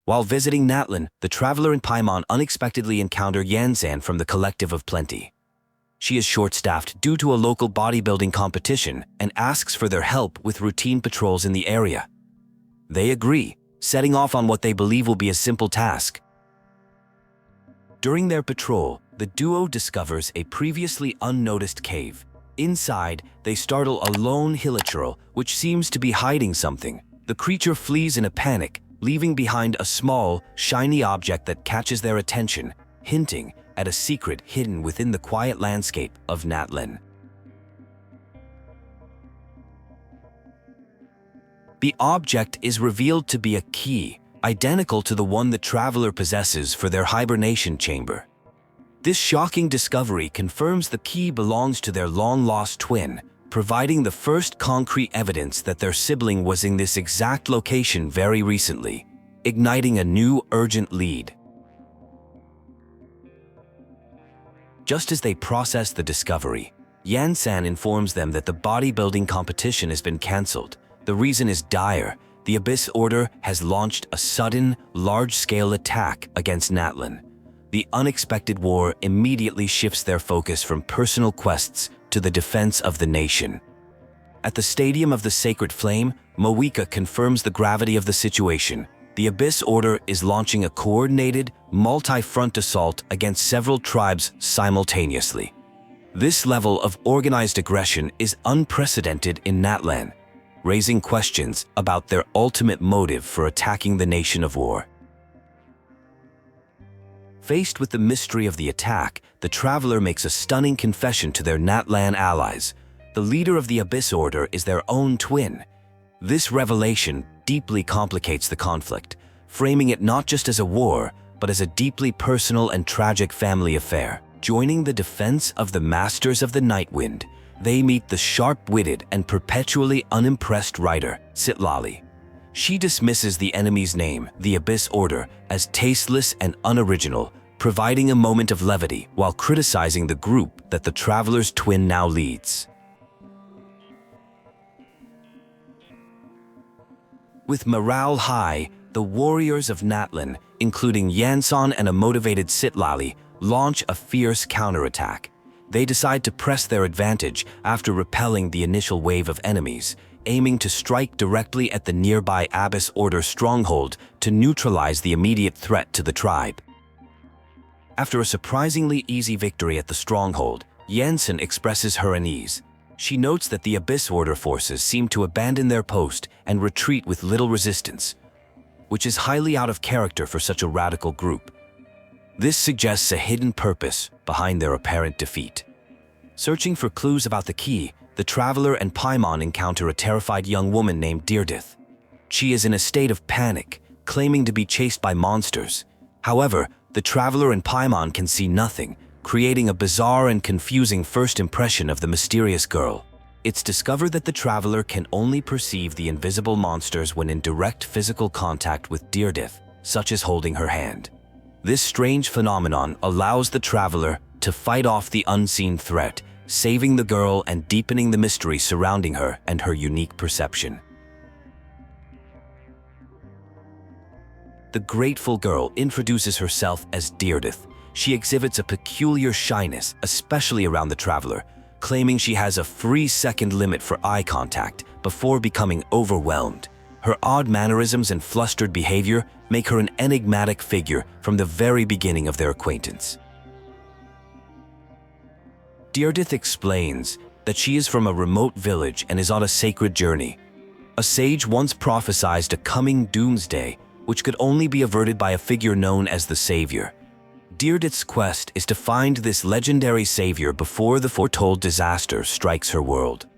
While visiting Natlan, the traveler and Paimon unexpectedly encounter Yansan from the Collective of Plenty. She is short-staffed due to a local bodybuilding competition and asks for their help with routine patrols in the area. They agree, setting off on what they believe will be a simple task. During their patrol, the duo discovers a previously unnoticed cave. Inside, they startle a lone hilichurl, which seems to be hiding something. The creature flees in a panic, leaving behind a small, shiny object that catches their attention, hinting at a secret hidden within the quiet landscape of Natlan. The object is revealed to be a key, identical to the one the traveler possesses for their hibernation chamber. This shocking discovery confirms the key belongs to their long-lost twin, providing the first concrete evidence that their sibling was in this exact location very recently, igniting a new urgent lead. Just as they process the discovery, Yansan informs them that the bodybuilding competition has been cancelled. The reason is dire. The Abyss Order has launched a sudden, large-scale attack against Natlan. The unexpected war immediately shifts their focus from personal quests to the defense of the nation. At the Stadium of the Sacred Flame, Moika confirms the gravity of the situation. The Abyss Order is launching a coordinated, multi-front assault against several tribes simultaneously. This level of organized aggression is unprecedented in Natlan, raising questions about their ultimate motive for attacking the nation of war. Faced with the mystery of the attack, the traveler makes a stunning confession to their Natlan allies. The leader of the Abyss Order is their own twin. This revelation deeply complicates the conflict, framing it not just as a war, but as a deeply personal and tragic family affair. Joining the defense of the Masters of the Nightwind, they meet the sharp-witted and perpetually unimpressed writer, Citlali. She dismisses the enemy's name, the Abyss Order, as tasteless and unoriginal, providing a moment of levity while criticizing the group that the traveler's twin now leads. With morale high, the warriors of Natlan, including Yansan and a motivated Citlali, launch a fierce counterattack. They decide to press their advantage after repelling the initial wave of enemies, aiming to strike directly at the nearby Abyss Order stronghold to neutralize the immediate threat to the tribe. After a surprisingly easy victory at the stronghold, Yansan expresses her unease. She notes that the Abyss Order forces seem to abandon their post and retreat with little resistance, which is highly out of character for such a radical group. This suggests a hidden purpose behind their apparent defeat. Searching for clues about the key, the traveler and Paimon encounter a terrified young woman named Deardith. She is in a state of panic, claiming to be chased by monsters. However, the traveler and Paimon can see nothing, creating a bizarre and confusing first impression of the mysterious girl. It's discovered that the traveler can only perceive the invisible monsters when in direct physical contact with Deardith, such as holding her hand. This strange phenomenon allows the traveler to fight off the unseen threat, saving the girl and deepening the mystery surrounding her and her unique perception. The grateful girl introduces herself as Deardith. She exhibits a peculiar shyness, especially around the traveler, claiming she has a 3-second limit for eye contact before becoming overwhelmed. Her odd mannerisms and flustered behavior make her an enigmatic figure from the very beginning of their acquaintance. Deardith explains that she is from a remote village and is on a sacred journey. A sage once prophesied a coming doomsday, which could only be averted by a figure known as the Savior. Deardith's quest is to find this legendary savior before the foretold disaster strikes her world.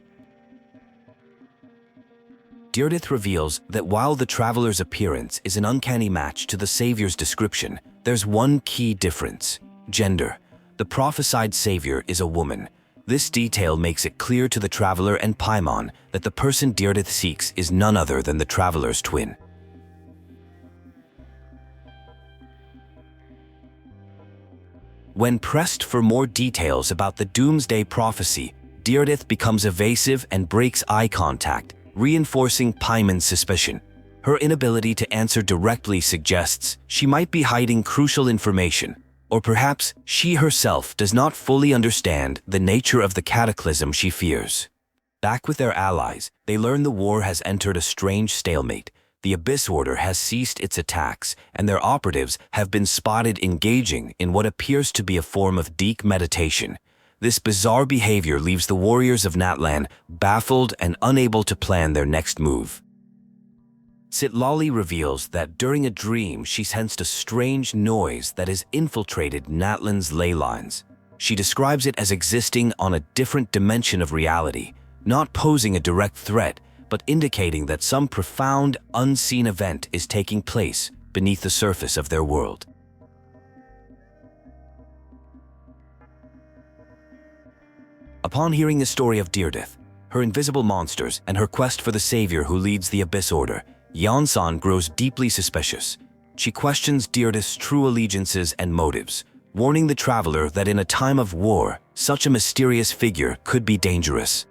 Deardith reveals that while the traveler's appearance is an uncanny match to the savior's description, there's one key difference: gender. The prophesied savior is a woman. This detail makes it clear to the traveler and Paimon that the person Deardith seeks is none other than the traveler's twin. When pressed for more details about the doomsday prophecy, Deardith becomes evasive and breaks eye contact, reinforcing Paimon's suspicion. Her inability to answer directly suggests she might be hiding crucial information, or perhaps she herself does not fully understand the nature of the cataclysm she fears. Back with their allies, they learn the war has entered a strange stalemate. The Abyss Order has ceased its attacks, and their operatives have been spotted engaging in what appears to be a form of deep meditation. This bizarre behavior leaves the warriors of Natlan baffled and unable to plan their next move. Citlali reveals that during a dream she sensed a strange noise that has infiltrated Natlan's ley lines. She describes it as existing on a different dimension of reality, not posing a direct threat, but indicating that some profound, unseen event is taking place beneath the surface of their world. Upon hearing the story of Deardith, her invisible monsters, and her quest for the savior who leads the Abyss Order, Yansan grows deeply suspicious. She questions Deardith's true allegiances and motives, warning the traveler that in a time of war, such a mysterious figure could be dangerous.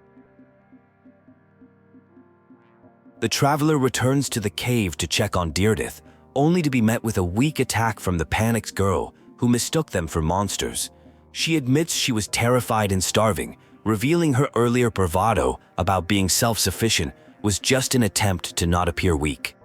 The traveler returns to the cave to check on Deardith, only to be met with a weak attack from the panicked girl, who mistook them for monsters. She admits she was terrified and starving, revealing her earlier bravado about being self-sufficient was just an attempt to not appear weak.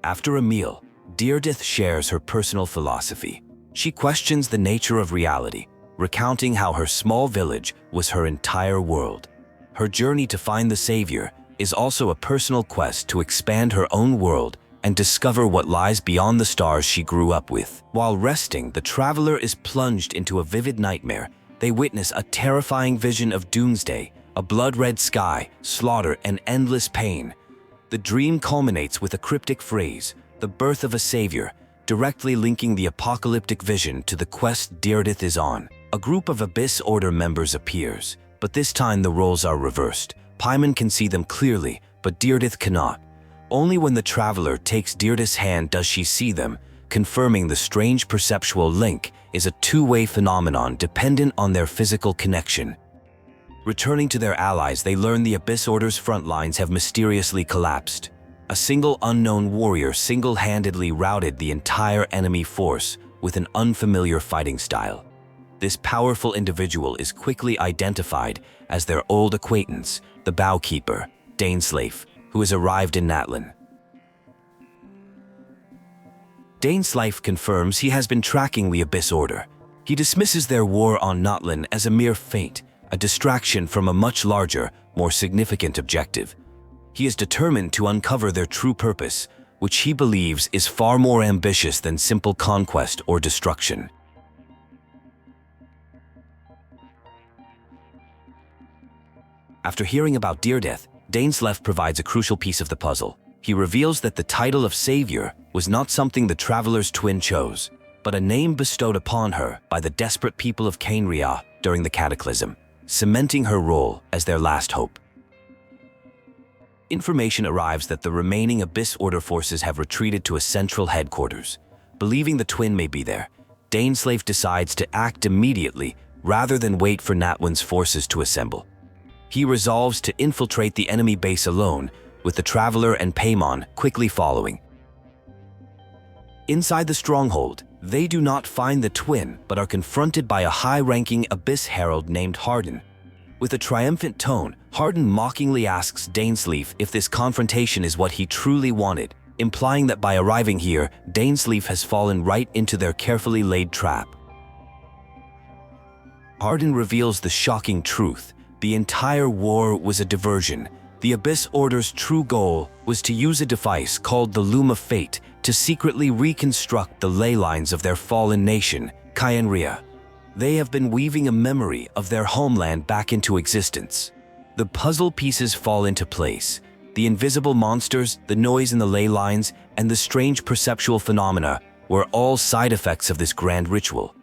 After a meal, Deardith shares her personal philosophy. She questions the nature of reality, recounting how her small village was her entire world. Her journey to find the savior is also a personal quest to expand her own world and discover what lies beyond the stars she grew up with. While resting, the traveler is plunged into a vivid nightmare. They witness a terrifying vision of doomsday, a blood-red sky, slaughter, and endless pain. The dream culminates with a cryptic phrase, the birth of a savior, directly linking the apocalyptic vision to the quest Deardith is on. A group of Abyss Order members appears, but this time the roles are reversed. Paimon can see them clearly, but Deardith cannot. Only when the traveler takes Deardith's hand does she see them, confirming the strange perceptual link is a two-way phenomenon dependent on their physical connection. Returning to their allies, they learn the Abyss Order's front lines have mysteriously collapsed. A single unknown warrior single-handedly routed the entire enemy force with an unfamiliar fighting style. This powerful individual is quickly identified as their old acquaintance, the Bowkeeper, Dainsleif, who has arrived in Natlan. Dainsleif confirms he has been tracking the Abyss Order. He dismisses their war on Natlan as a mere feint, a distraction from a much larger, more significant objective. He is determined to uncover their true purpose, which he believes is far more ambitious than simple conquest or destruction. After hearing about Deardith, Dainsleif provides a crucial piece of the puzzle. He reveals that the title of Savior was not something the traveler's twin chose, but a name bestowed upon her by the desperate people of Cainriah during the Cataclysm, cementing her role as their last hope. Information arrives that the remaining Abyss Order forces have retreated to a central headquarters. Believing the twin may be there, Dainsleif decides to act immediately rather than wait for Natlan's forces to assemble. He resolves to infiltrate the enemy base alone, with the Traveler and Paimon quickly following. Inside the stronghold, they do not find the twin, but are confronted by a high-ranking Abyss Herald named Hardin. With a triumphant tone, Hardin mockingly asks Dainsleif if this confrontation is what he truly wanted, implying that by arriving here, Dainsleif has fallen right into their carefully laid trap. Hardin reveals the shocking truth. The entire war was a diversion. The Abyss Order's true goal was to use a device called the Loom of Fate to secretly reconstruct the ley lines of their fallen nation, Cainriah. They have been weaving a memory of their homeland back into existence. The puzzle pieces fall into place. The invisible monsters, the noise in the ley lines, and the strange perceptual phenomena were all side effects of this grand ritual.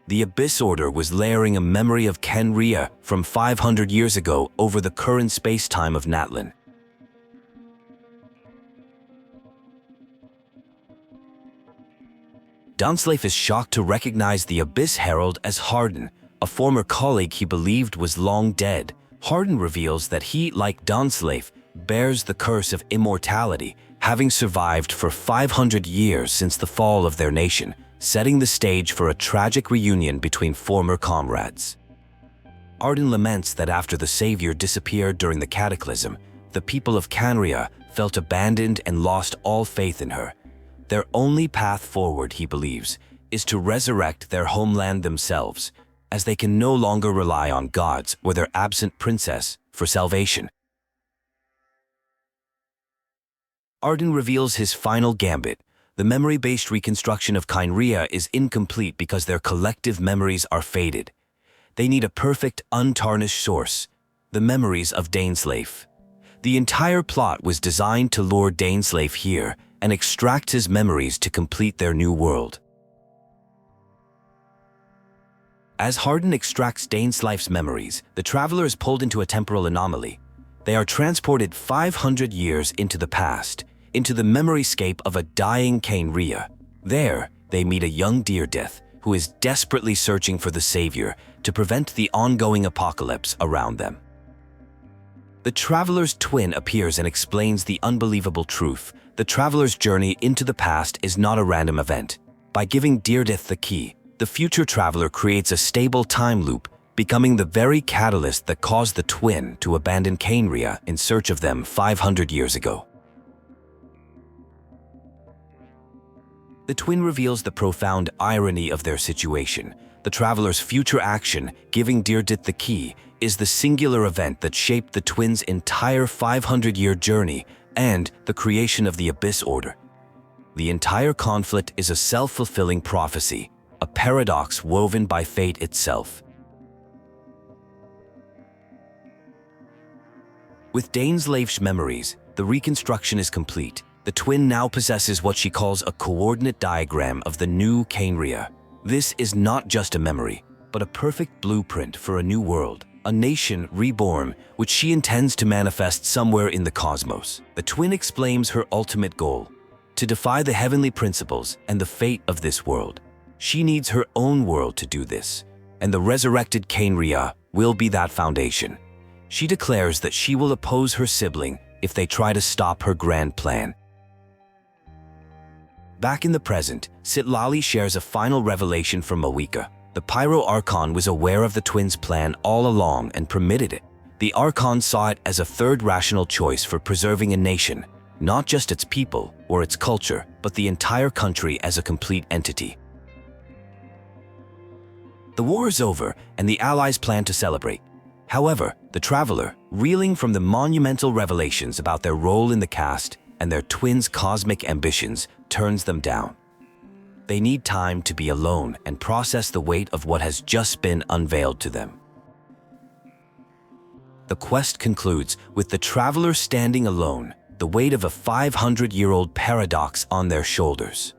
The Abyss Order was layering a memory of Cainriah from 500 years ago over the current space-time of Natlan. Dainsleif is shocked to recognize the Abyss Herald as Hardin, a former colleague he believed was long dead. Hardin reveals that he, like Dainsleif, bears the curse of immortality, having survived for 500 years since the fall of their nation, setting the stage for a tragic reunion between former comrades. Arden laments that after the Savior disappeared during the Cataclysm, the people of Cainriah felt abandoned and lost all faith in her. Their only path forward, he believes, is to resurrect their homeland themselves, as they can no longer rely on gods or their absent princess for salvation. Arden reveals his final gambit. The memory-based reconstruction of Cainriah is incomplete because their collective memories are faded. They need a perfect, untarnished source, the memories of Dainsleif. The entire plot was designed to lure Dainsleif here and extract his memories to complete their new world. As Arden extracts Dainsleif's memories, the traveler is pulled into a temporal anomaly. They are transported 500 years into the past, into the memoryscape of a dying Cainriah. There, they meet a young Deardith who is desperately searching for the Savior to prevent the ongoing apocalypse around them. The traveler's twin appears and explains the unbelievable truth. The traveler's journey into the past is not a random event. By giving Deardith the key, the future traveler creates a stable time loop, becoming the very catalyst that caused the twin to abandon Cainriah in search of them 500 years ago. The twin reveals the profound irony of their situation. The traveler's future action, giving Deardith the key, is the singular event that shaped the twins' entire 500-year journey and the creation of the Abyss Order. The entire conflict is a self-fulfilling prophecy, a paradox woven by fate itself. With Dainsleif's memories, the reconstruction is complete. The twin now possesses what she calls a coordinate diagram of the new Cainriah. This is not just a memory, but a perfect blueprint for a new world, a nation reborn, which she intends to manifest somewhere in the cosmos. The twin explains her ultimate goal: to defy the heavenly principles and the fate of this world. She needs her own world to do this, and the resurrected Cainriah will be that foundation. She declares that she will oppose her sibling if they try to stop her grand plan. Back in the present, Citlali shares a final revelation from Mawika. The Pyro Archon was aware of the twins' plan all along and permitted it. The Archon saw it as a third rational choice for preserving a nation, not just its people or its culture, but the entire country as a complete entity. The war is over, and the Allies plan to celebrate. However, the traveler, reeling from the monumental revelations about their role in the cast and their twins' cosmic ambitions, turns them down. They need time to be alone and process the weight of what has just been unveiled to them. The quest concludes with the traveler standing alone, the weight of a 500-year-old paradox on their shoulders.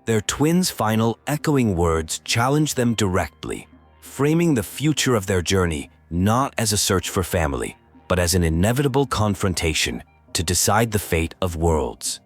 Their twins' final echoing words challenge them directly, framing the future of their journey not as a search for family, but as an inevitable confrontation to decide the fate of worlds.